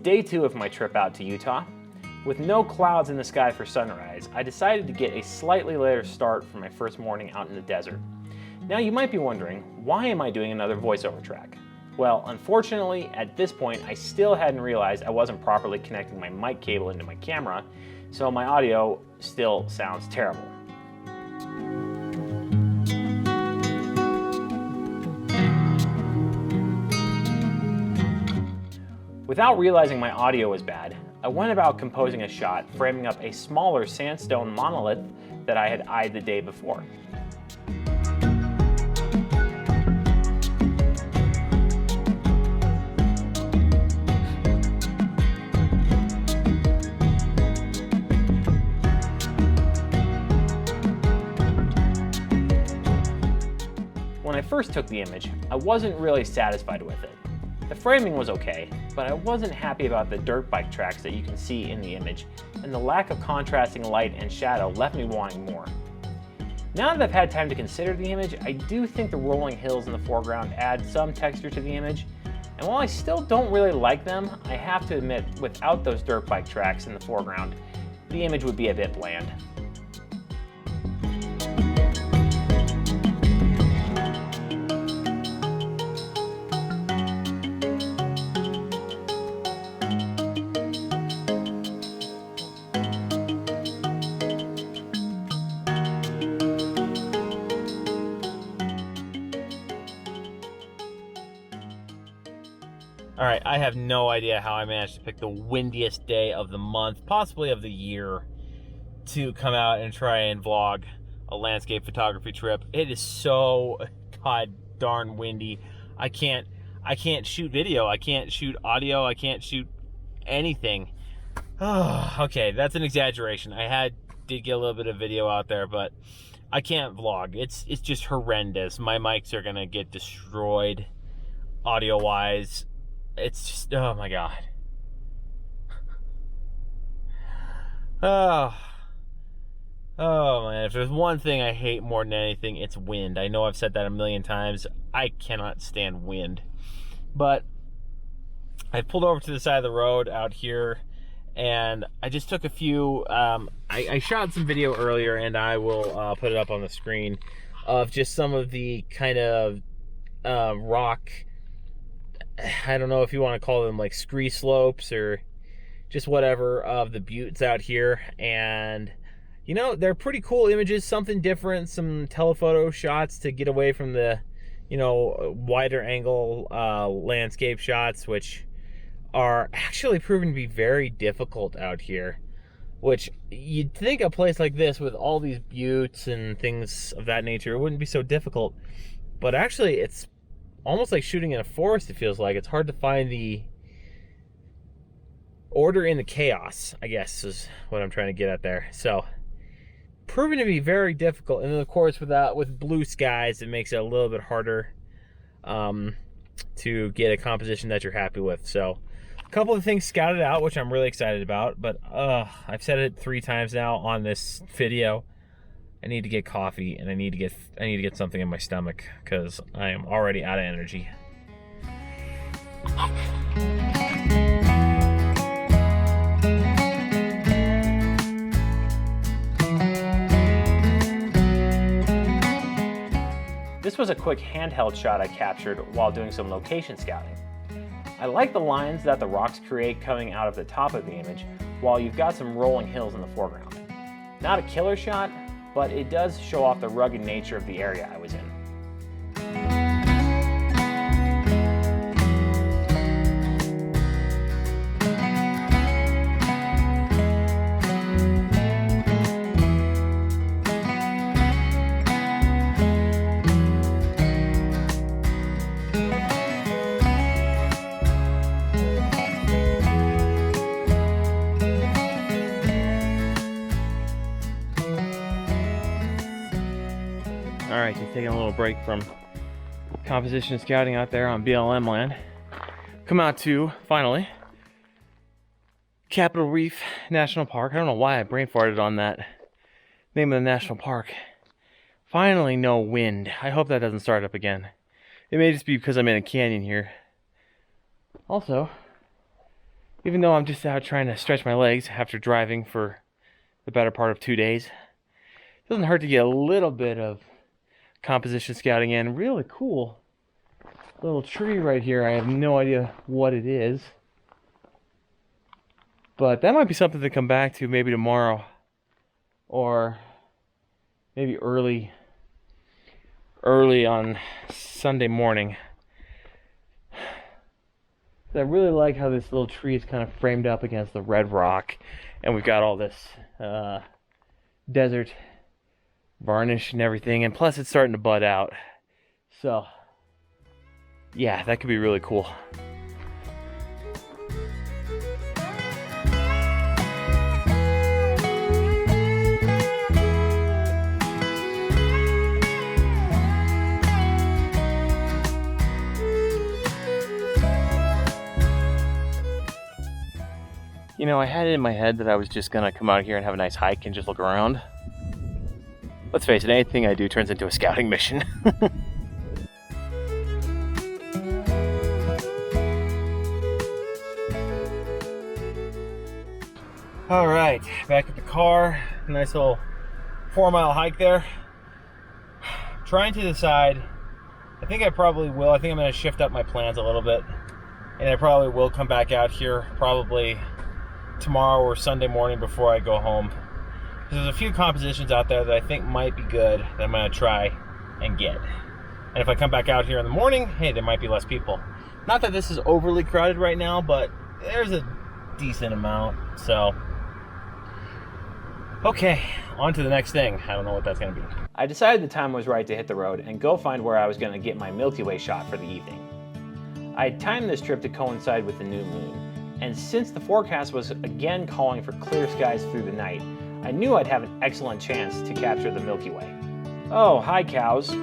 day 2 of my trip out to Utah. With no clouds in the sky for sunrise, I decided to get a slightly later start for my first morning out in the desert. Now you might be wondering, why am I doing another voiceover track? Well, unfortunately, at this point, I still hadn't realized I wasn't properly connecting my mic cable into my camera, so my audio still sounds terrible. Without realizing my audio was bad, I went about composing a shot framing up a smaller sandstone monolith that I had eyed the day before. When I first took the image, I wasn't really satisfied with it. The framing was okay, but I wasn't happy about the dirt bike tracks that you can see in the image, and the lack of contrasting light and shadow left me wanting more. Now that I've had time to consider the image, I do think the rolling hills in the foreground add some texture to the image, and while I still don't really like them, I have to admit, without those dirt bike tracks in the foreground, the image would be a bit bland. All right, I have no idea how I managed to pick the windiest day of the month, possibly of the year, to come out and try and vlog a landscape photography trip. It is so god darn windy. I can't shoot video, I can't shoot audio, I can't shoot anything. Oh, okay, that's an exaggeration. Did get a little bit of video out there, but I can't vlog. It's just horrendous. My mics are gonna get destroyed audio-wise. It's just, oh my god. Oh man, if there's one thing I hate more than anything, it's wind. I know I've said that a million times. I cannot stand wind. But I pulled over to the side of the road out here, and I just took a few, I shot some video earlier, and I will put it up on the screen, of just some of the kind of rock, I don't know if you want to call them like scree slopes or just whatever, of the buttes out here. And you know, they're pretty cool images, something different, some telephoto shots to get away from the, you know, wider angle landscape shots, which are actually proven to be very difficult out here. Which you'd think a place like this with all these buttes and things of that nature, it wouldn't be so difficult, but actually it's almost like shooting in a forest. It feels like it's hard to find the order in the chaos, I guess is what I'm trying to get at there. So proven to be very difficult, and then of course with blue skies, it makes it a little bit harder to get a composition that you're happy with. So a couple of things scouted out, which I'm really excited about, but I've said it 3 times now on this video. I need to get coffee, and I need to get something in my stomach because I am already out of energy. This was a quick handheld shot I captured while doing some location scouting. I like the lines that the rocks create coming out of the top of the image, while you've got some rolling hills in the foreground. Not a killer shot, but it does show off the rugged nature of the area I was in. Alright, just taking a little break from composition scouting out there on BLM land. Come out to, finally, Capitol Reef National Park. I don't know why I brain farted on that name of the national park. Finally, no wind. I hope that doesn't start up again. It may just be because I'm in a canyon here. Also, Even though I'm just out trying to stretch my legs after driving for the better part of 2 days, it doesn't hurt to get a little bit of composition scouting in. Really cool little tree right here. I have no idea what it is, but that might be something to come back to maybe tomorrow or maybe early on Sunday morning. I really like how this little tree is kind of framed up against the red rock, and we've got all this desert varnish and everything, and plus it's starting to bud out. So yeah, that could be really cool. You know, I had it in my head that I was just gonna come out here and have a nice hike and just look around. Let's face it, anything I do turns into a scouting mission. All right, back at the car. Nice little 4-mile hike there. Trying to decide. I think I probably will. I think I'm gonna shift up my plans a little bit. And I probably will come back out here probably tomorrow or Sunday morning before I go home. There's a few compositions out there that I think might be good that I'm going to try and get. And if I come back out here in the morning, hey, there might be less people. Not that this is overly crowded right now, but there's a decent amount. So, okay, on to the next thing. I don't know what that's going to be. I decided the time was right to hit the road and go find where I was going to get my Milky Way shot for the evening. I timed this trip to coincide with the new moon. And since the forecast was again calling for clear skies through the night, I knew I'd have an excellent chance to capture the Milky Way. Oh, hi cows.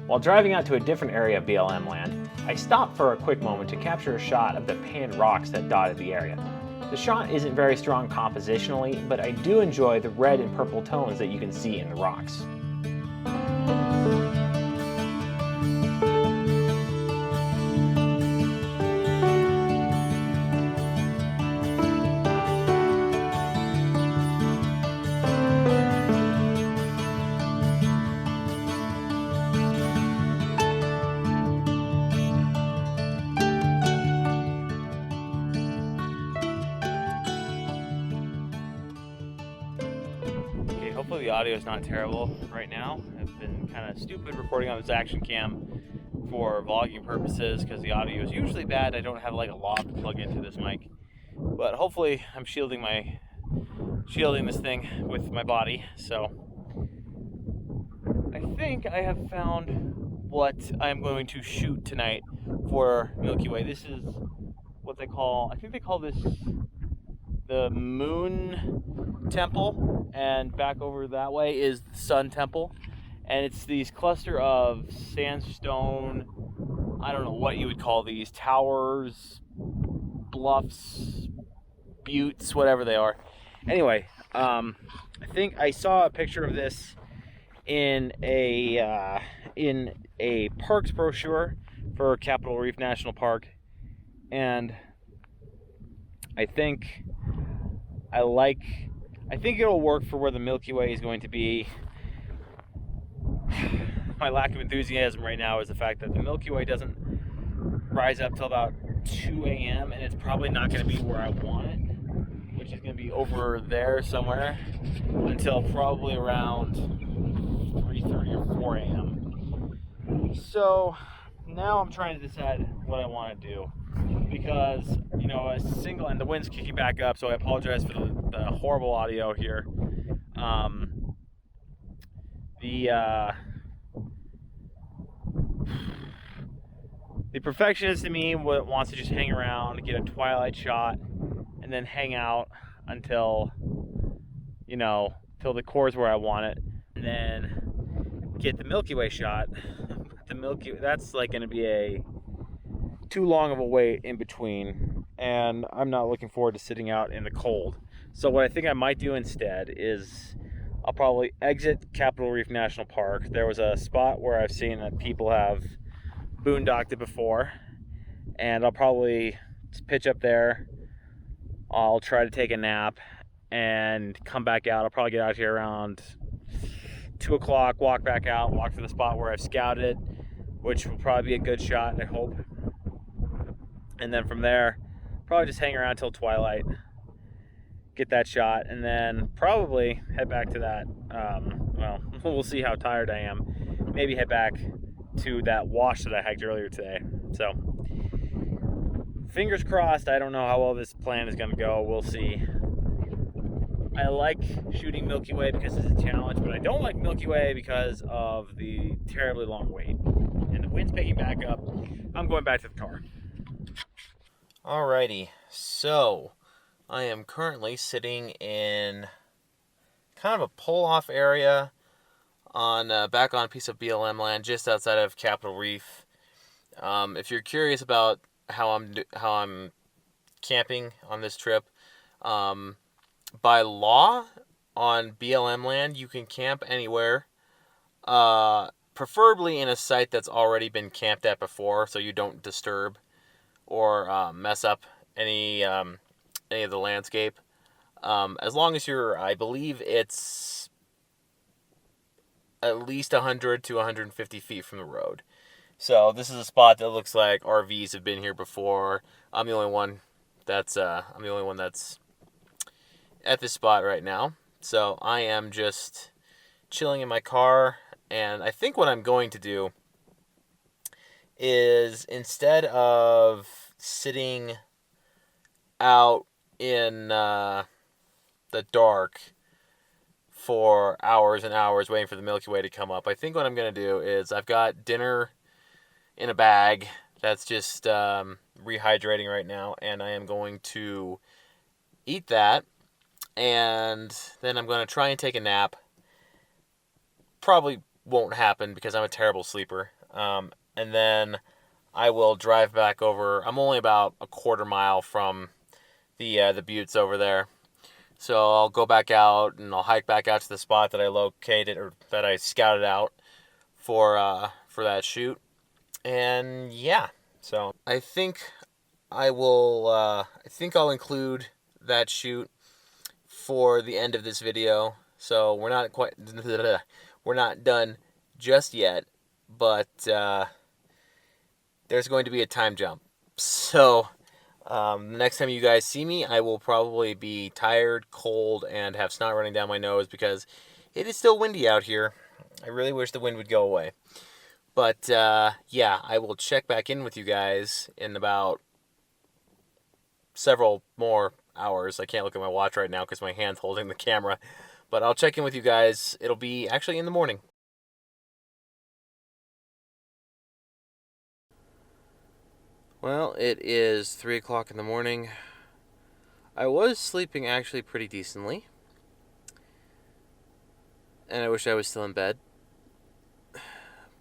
While driving out to a different area of BLM land, I stopped for a quick moment to capture a shot of the painted rocks that dotted the area. The shot isn't very strong compositionally, but I do enjoy the red and purple tones that you can see in the rocks. Hopefully the audio is not terrible right now. I've been kind of stupid recording on this action cam for vlogging purposes because the audio is usually bad. I don't have like a lock to plug into this mic, but hopefully I'm shielding this thing with my body. So I think I have found what I'm going to shoot tonight for Milky Way. This is what they call, I think they call this the Moon Temple, and back over that way is the Sun Temple, and it's these cluster of sandstone, I don't know what you would call these, towers, bluffs, buttes, whatever they are. Anyway, I think I saw a picture of this in a parks brochure for Capitol Reef National Park, and I think it'll work for where the Milky Way is going to be. My lack of enthusiasm right now is the fact that the Milky Way doesn't rise up till about 2 a.m. and it's probably not going to be where I want it, which is going to be over there somewhere, until probably around 3:30 or 4 a.m. So now I'm trying to decide what I want to do, because and the wind's kicking back up, so I apologize for the horrible audio here. The perfectionist in me wants to just hang around, get a twilight shot, and then hang out until the core's where I want it, and then get the Milky Way shot. That's like going to be too long of a wait in between, and I'm not looking forward to sitting out in the cold. So what I think I might do instead is I'll probably exit Capitol Reef National Park. There was a spot where I've seen that people have boondocked it before, and I'll probably just pitch up there. I'll try to take a nap and come back out. I'll probably get out here around 2 o'clock, walk back out, walk to the spot where I've scouted, which will probably be a good shot, I hope. And then from there, probably just hang around until twilight, get that shot, and then probably head back to that, well, we'll see how tired I am. Maybe head back to that wash that I hiked earlier today. So, fingers crossed. I don't know how well this plan is going to go. We'll see. I like shooting Milky Way because it's a challenge, but I don't like Milky Way because of the terribly long wait. And the wind's picking back up. I'm going back to the car. Alrighty, so I am currently sitting in kind of a pull-off area on back on a piece of BLM land just outside of Capitol Reef. If you're curious about how I'm camping on this trip, by law on BLM land you can camp anywhere, preferably in a site that's already been camped at before, so you don't disturb or mess up any of the landscape. As long as you're, I believe it's at least 100 to 150 feet from the road. So this is a spot that looks like RVs have been here before. I'm the only one that's at this spot right now. So I am just chilling in my car, and I think what I'm going to do is, instead of sitting out in the dark for hours and hours waiting for the Milky Way to come up, I think what I'm going to do is, I've got dinner in a bag that's just rehydrating right now, and I am going to eat that, and then I'm going to try and take a nap. Probably won't happen because I'm a terrible sleeper. And then I will drive back over. I'm only about a quarter mile from the buttes over there. So I'll go back out and I'll hike back out to the spot that I located, or that I scouted out for that shoot. And yeah, so I think I'll include that shoot for the end of this video. So we're not done just yet, but there's going to be a time jump. So the next time you guys see me, I will probably be tired, cold, and have snot running down my nose because it is still windy out here. I really wish the wind would go away. But yeah, I will check back in with you guys in about several more hours. I can't look at my watch right now because my hand's holding the camera. But I'll check in with you guys. It'll be actually in the morning. Well, it is 3 o'clock in the morning. I was sleeping actually pretty decently. And I wish I was still in bed.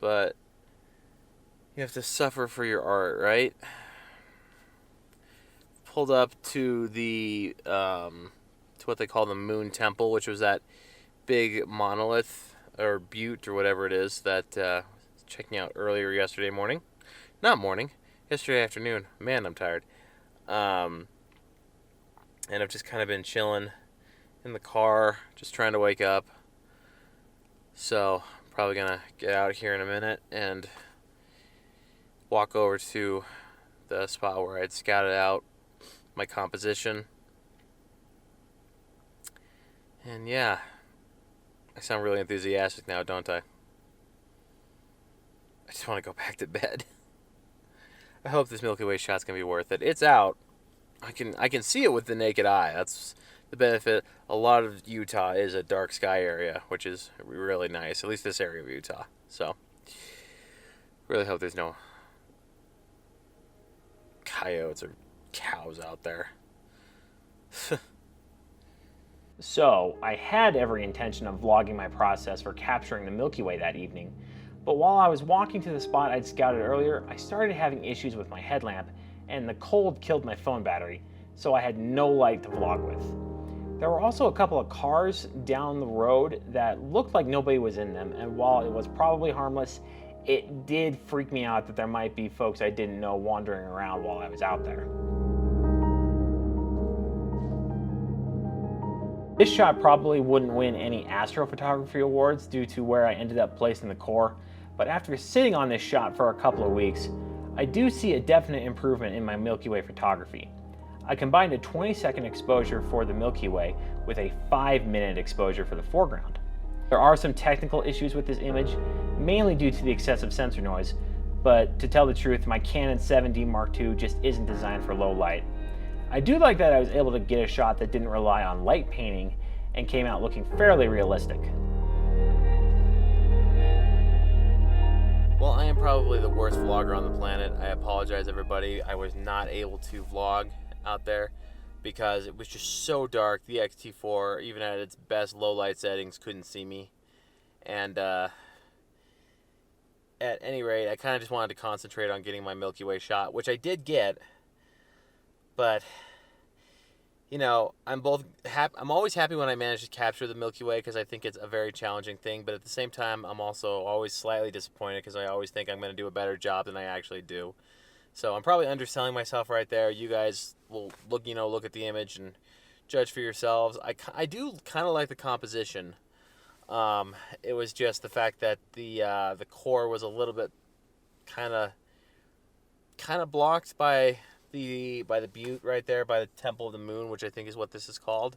But you have to suffer for your art, right? Pulled up to the to what they call the Moon Temple, which was that big monolith or butte or whatever it is that I was checking out earlier yesterday morning. Not morning, yesterday afternoon. Man, I'm tired. And I've just kind of been chilling in the car, just trying to wake up. So I'm probably gonna get out here in a minute and walk over to the spot where I'd scouted out my composition. And yeah, I sound really enthusiastic now, don't I? I just want to go back to bed. I hope this Milky Way shot's gonna be worth it. It's out. I can see it with the naked eye. That's the benefit. A lot of Utah is a dark sky area, which is really nice. At least this area of Utah. So, really hope there's no coyotes or cows out there. So, I had every intention of vlogging my process for capturing the Milky Way that evening, But while I was walking to the spot I'd scouted earlier, I started having issues with my headlamp, and the cold killed my phone battery, so I had no light to vlog with. There were also a couple of cars down the road that looked like nobody was in them, and while it was probably harmless, it did freak me out that there might be folks I didn't know wandering around while I was out there. This shot probably wouldn't win any astrophotography awards due to where I ended up placing the core, but after sitting on this shot for a couple of weeks, I do see a definite improvement in my Milky Way photography. I combined a 20-second exposure for the Milky Way with a 5-minute exposure for the foreground. There are some technical issues with this image, mainly due to the excessive sensor noise, but to tell the truth, my Canon 7D Mark II just isn't designed for low light. I do like that I was able to get a shot that didn't rely on light painting and came out looking fairly realistic. Well, I am probably the worst vlogger on the planet. I apologize, everybody. I was not able to vlog out there because it was just so dark. The X-T4, even at its best low light settings, couldn't see me. And at any rate, I kind of just wanted to concentrate on getting my Milky Way shot, which I did get. But, you know, I'm always happy when I manage to capture the Milky Way because I think it's a very challenging thing. But at the same time, I'm also always slightly disappointed because I always think I'm going to do a better job than I actually do. So I'm probably underselling myself right there. You guys will look at the image and judge for yourselves. I do kind of like the composition. It was just the fact that the core was a little bit kind of blocked by the butte right there, by the Temple of the Moon, which I think is what this is called.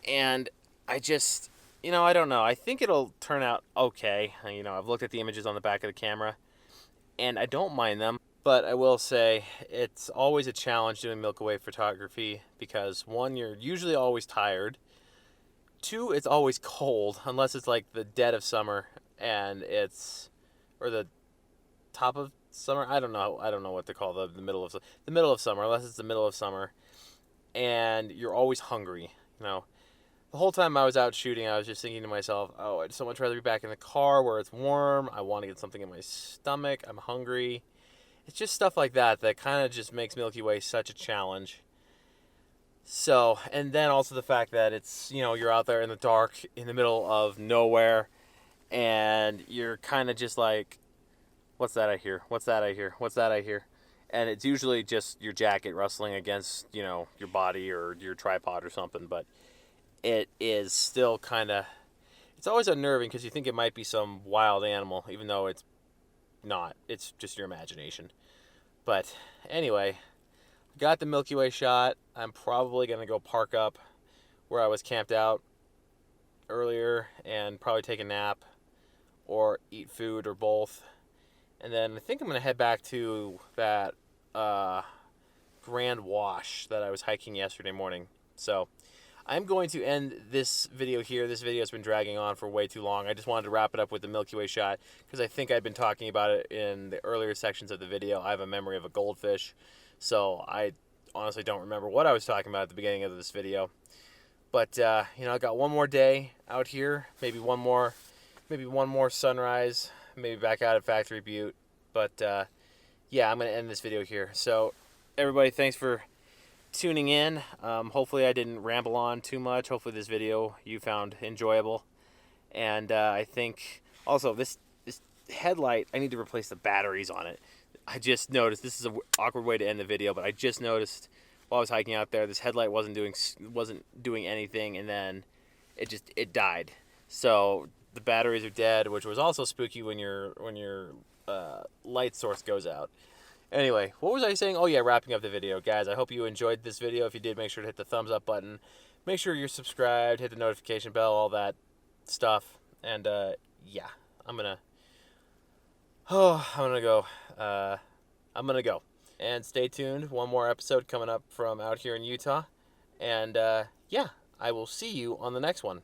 And I just, I don't know. I think it'll turn out okay. I've looked at the images on the back of the camera, and I don't mind them. But I will say it's always a challenge doing Milky Way photography because, one, you're usually always tired. Two, it's always cold, unless it's like the dead of summer or the top of summer. I don't know what to call the middle of summer, unless it's the middle of summer, and you're always hungry. The whole time I was out shooting, I was just thinking to myself, oh, I'd so much rather be back in the car where it's warm. I want to get something in my stomach. I'm hungry. It's just stuff like that kind of just makes Milky Way such a challenge. So, and then also the fact that it's, you're out there in the dark, in the middle of nowhere, and you're kind of just like, what's that I hear? What's that I hear? What's that I hear? And it's usually just your jacket rustling against, your body or your tripod or something, but it is still it's always unnerving because you think it might be some wild animal, even though it's not. It's just your imagination. But anyway, got the Milky Way shot. I'm probably going to go park up where I was camped out earlier and probably take a nap or eat food or both. And then I think I'm going to head back to that Grand Wash that I was hiking yesterday morning. So I'm going to end this video here. This video has been dragging on for way too long. I just wanted to wrap it up with the Milky Way shot because I think I'd been talking about it in the earlier sections of the video. I have a memory of a goldfish, so I honestly don't remember what I was talking about at the beginning of this video. But I got one more day out here, maybe one more sunrise, maybe back out at Factory Butte. But yeah, I'm going to end this video here. So everybody, thanks for tuning in. Hopefully I didn't ramble on too much. Hopefully this video you found enjoyable. And I think also this headlight, I need to replace the batteries on it. I just noticed, this is an awkward way to end the video, but I just noticed while I was hiking out there, this headlight wasn't doing anything, and then it died. So the batteries are dead, which was also spooky when your light source goes out. Anyway, what was I saying? Oh yeah, wrapping up the video. Guys, I hope you enjoyed this video. If you did, make sure to hit the thumbs up button. Make sure you're subscribed, hit the notification bell, all that stuff. And yeah, I'm gonna go. And stay tuned. One more episode coming up from out here in Utah. And yeah, I will see you on the next one.